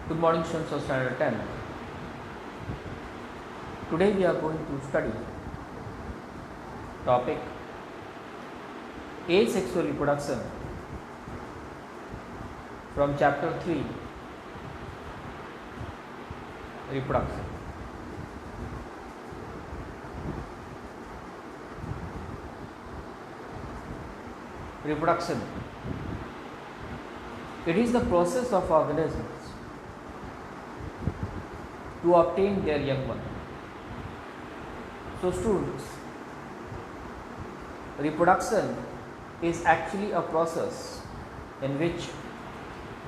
Good morning, students of Standard 10. Today we are going to study topic Asexual reproduction from chapter 3, reproduction. Reproduction. It is the process of organisms to obtain their young one. So students, reproduction is actually a process in which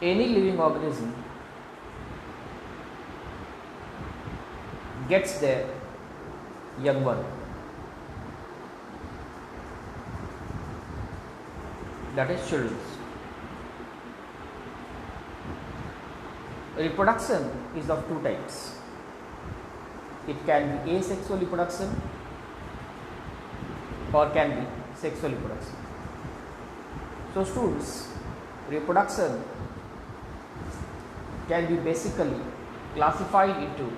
any living organism gets their young one. That is children. Reproduction is of two types. It can be asexual reproduction or can be sexual reproduction. So students, reproduction can be basically classified into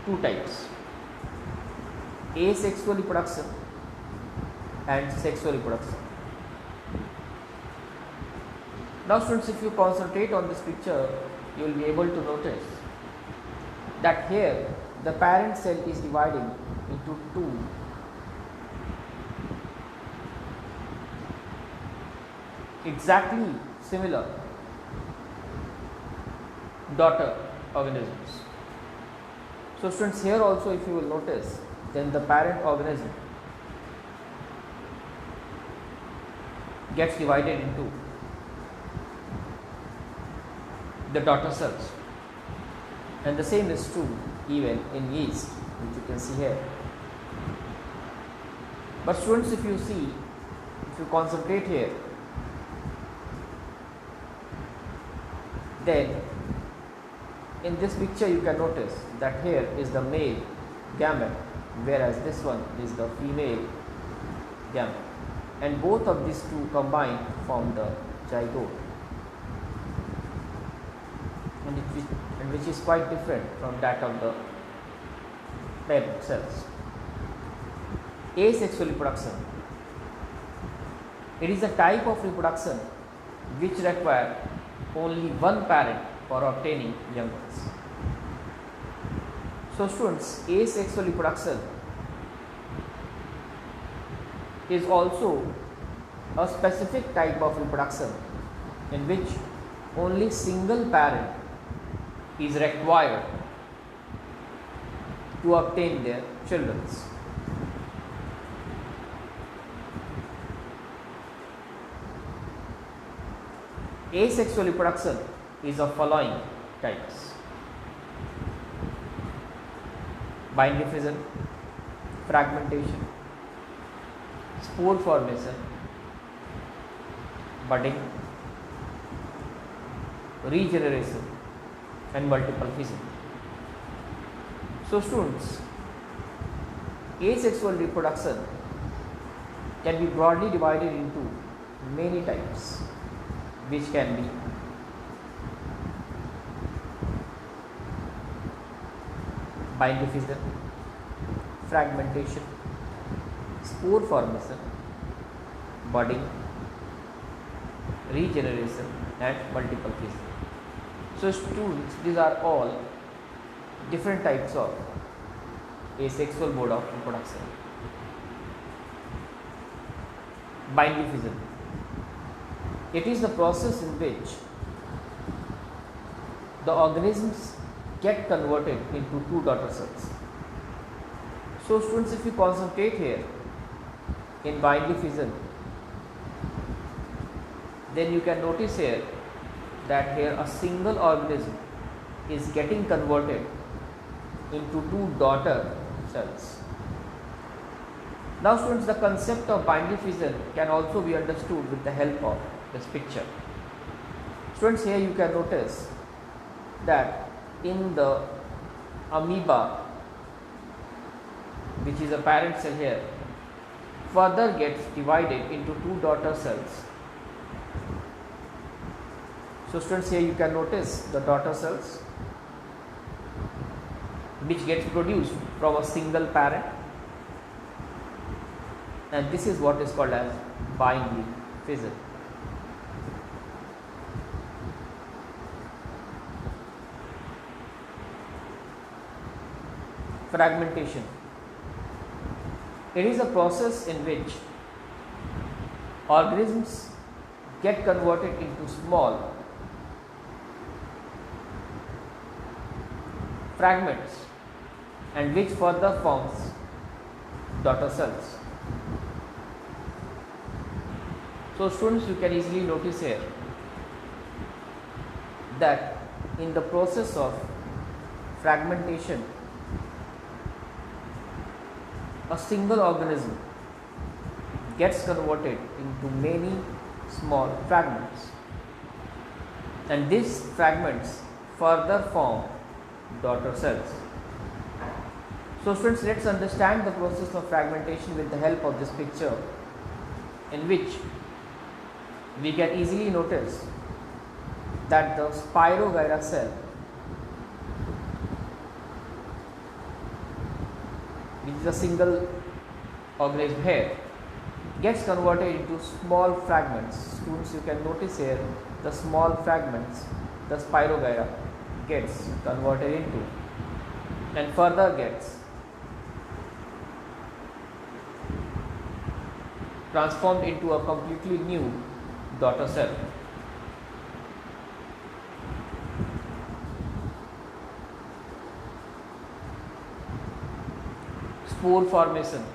two types: asexual reproduction and sexual reproduction. Now students, if you concentrate on this picture, you will be able to notice that here the parent cell is dividing into two exactly similar daughter organisms. So students, here also if you will notice, then the parent organism gets divided into the daughter cells, and the same is true even in yeast, which you can see here. But students, if you concentrate here, then in this picture you can notice that here is the male gamete, whereas this one is the female gamete, and both of these two combined form the zygote, and which is quite different from that of the parent cells. Asexual reproduction. It is a type of reproduction which require only one parent for obtaining young ones. So students, asexual reproduction is also a specific type of reproduction in which only single parent is required to obtain their children. Asexual reproduction is of following types: binary fission, fragmentation, spore formation, budding, regeneration, and multiple fission. So students, asexual reproduction can be broadly divided into many types, which can be binary fission, fragmentation, spore formation, budding, regeneration, and multiple fission. So students, these are all different types of asexual mode of reproduction. Binary fission. It is the process in which the organisms get converted into two daughter cells. So students, if you concentrate here in binary fission, then you can notice here that here a single organism is getting converted into two daughter cells. Now students, the concept of binary fission can also be understood with the help of this picture. Students, here you can notice that in the amoeba, which is a parent cell here, further gets divided into two daughter cells. So students, here you can notice the daughter cells which gets produced from a single parent, and this is what is called as binary fission. Fragmentation. It is a process in which organisms get converted into small fragments and which further forms daughter cells. So students, you can easily notice here that in the process of fragmentation, a single organism gets converted into many small fragments, and these fragments further form daughter cells. So students, let's understand the process of fragmentation with the help of this picture, in which we can easily notice that the Spirogyra cell, which is a single organism here, gets converted into small fragments. Students, you can notice here the small fragments the Spirogyra gets converted into, and further gets transformed into a completely new daughter cell. Spore formation.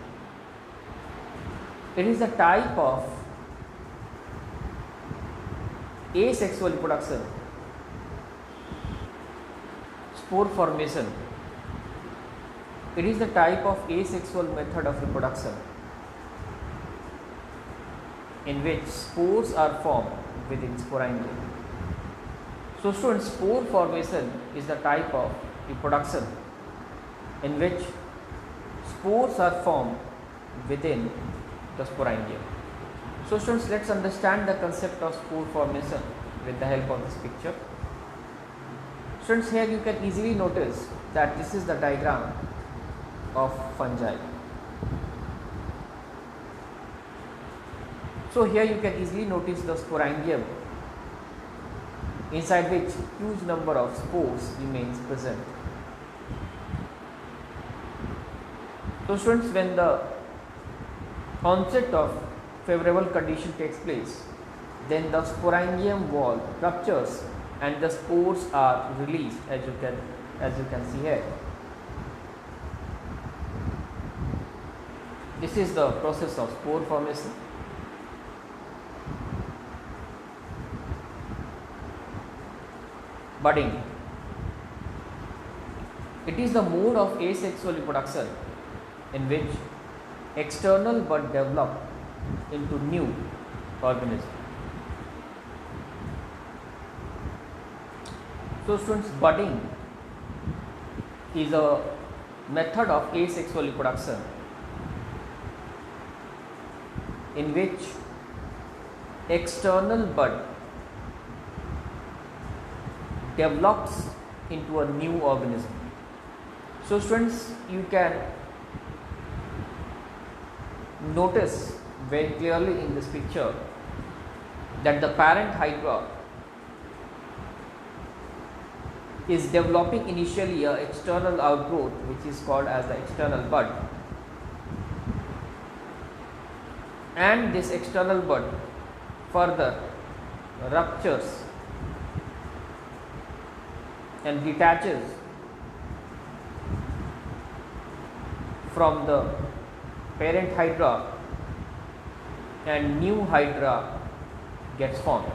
It is a type of asexual reproduction. Spore formation. It is the type of asexual method of reproduction in which spores are formed within sporangium. So students, spore formation is the type of reproduction in which spores are formed within the sporangium. So students, let's understand the concept of spore formation with the help of this picture. Students, here you can easily notice that this is the diagram of fungi. So here you can easily notice the sporangium, inside which huge number of spores remains present. So students, when the onset of favorable condition takes place, then the sporangium wall ruptures and the spores are released, as you can see here. This is the process of spore formation. Budding. It is the mode of asexual reproduction in which external bud develop into new organism. So students, budding is a method of asexual reproduction in which external bud develops into a new organism. So students, you can notice very clearly in this picture that the parent hydra is developing initially an external outgrowth which is called as the external bud, and this external bud further ruptures and detaches from the parent hydra, and new hydra gets formed.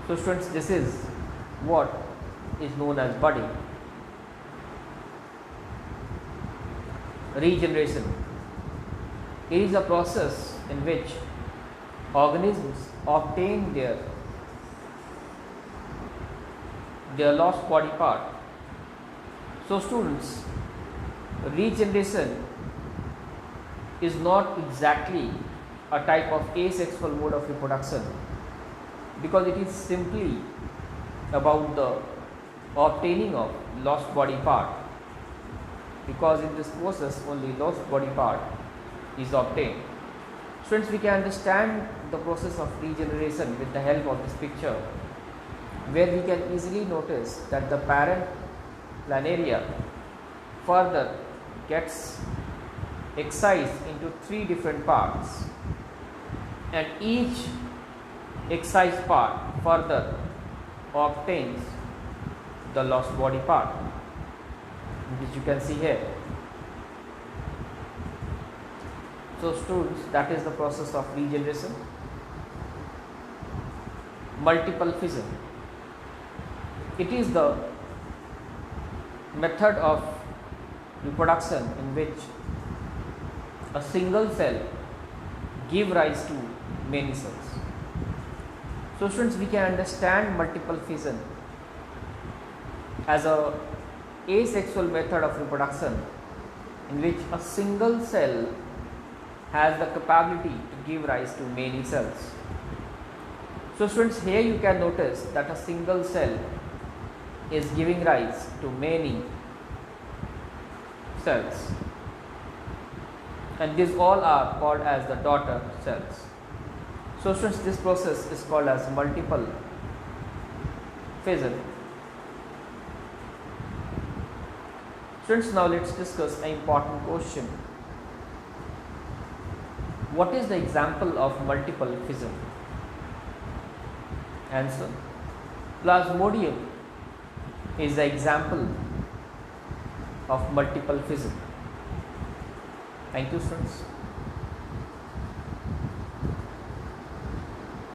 So students, this is what is known as budding. Regeneration. It is a process in which organisms obtain their lost body part. So students, regeneration is not exactly a type of asexual mode of reproduction, because it is simply about the obtaining of lost body part, because in this process only lost body part is obtained. Students, we can understand the process of regeneration with the help of this picture, where we can easily notice that the parent planaria further gets excised into 3 different parts, and each excised part further obtains the lost body part, which you can see here. So students, that is the process of regeneration. Multiple fission, it is the method of reproduction in which a single cell give rise to many cells. So students, we can understand multiple fission as a asexual method of reproduction in which a single cell has the capability to give rise to many cells. So students, here you can notice that a single cell is giving rise to many cells, and these all are called as the daughter cells. So students, this process is called as multiple fission. Students, now let's discuss an important question. What is the example of multiple fission? Answer: Plasmodium is the example of multiple fission. Thank you, students.